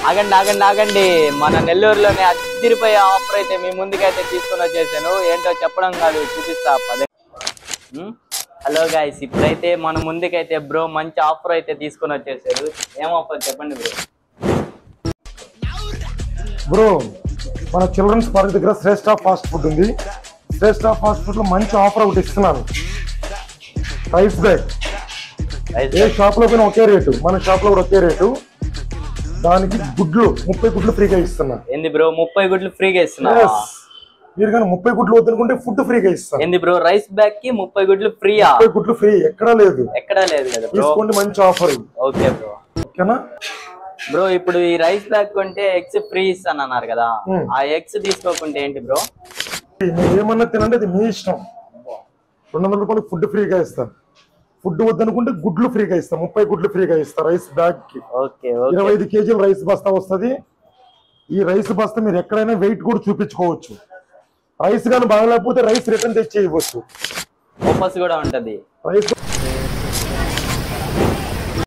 ఆగండి ఆగండి ఆగండి, మన నెల్లూరులోనే అదిరిపోయే ఆఫర్ అయితే మీ ముందుకైతే తీసుకొని వచ్చేసాను. ఏంటో చెప్పడం కాదు, చూపిస్తా పదే. హలో గైస్, ఇప్పుడైతే మన ముందుకైతే బ్రో మంచి ఆఫర్ అయితే తీసుకొని వచ్చేసారు. ఏం ఆఫర్ చెప్పండి బ్రో? బ్రో మన చిల్డ్రన్స్ పార్క్ దగ్గర శ్రేష్ఠ ఫాస్ట్ ఫుడ్ ఉంది. శ్రేష్ఠ ఫాస్ట్ ఫుడ్ లో మంచి ఆఫర్ ఒకటి ఇస్తున్నాను. రైస్ బ్యాగ్ ఏ షాప్ లో పోయినా ఒకే రేటు, మన షాప్ లో కూడా ఒకే రేటు. దానికి గుడ్లు 30 గుడ్లు ఫ్రీగా ఇస్తున్నా. ఏంది బ్రో 30 గుడ్లు ఫ్రీగా ఇస్తున్నా? మీరు కానీ 30 గుడ్లు వద్దనుకుంటే ఫుడ్ ఫ్రీగా ఇస్తాను. ఏంది బ్రో రైస్ బ్యాగ్ కి 30 గుడ్లు ఫ్రీయా? 30 గుడ్లు ఫ్రీ, ఎక్కడా లేదు. ఎక్కడా లేదు కదా బ్రో? తీసుకోండి, మంచి ఆఫర్. Okay bro. ఓకేనా బ్రో, ఇప్పుడు ఈ రైస్ బ్యాగ్ కొంటే ఎగ్స్ ఫ్రీ ఇస్తాను అన్నారు కదా, ఆ ఎగ్స్ తీసుకోకుంటే ఏంటి బ్రో? మీరు ఏమన్నా తినండి, అది మీ ఇష్టం. 200 రూపాయలు ఫుడ్ ఫ్రీగా ఇస్తాను. ఫుడ్ వద్దనుకుంటే గుడ్లు ఫ్రీగా ఇస్తా. 30 గుడ్లు ఫ్రీగా ఇస్తా రైస్ బ్యాగ్ కి. 25 కేజీల రైస్ బస్తా వస్తుంది. ఈ రైస్ బస్తా మీరు ఎక్కడైనా వెయిట్ కూడా చూపించుకోవచ్చు. రైస్ కానీ బాగలేకపోతే రైస్ రిటర్న్ తెచ్చి ఇవ్వచ్చు. వాపస్ కూడా ఉంటది. రైస్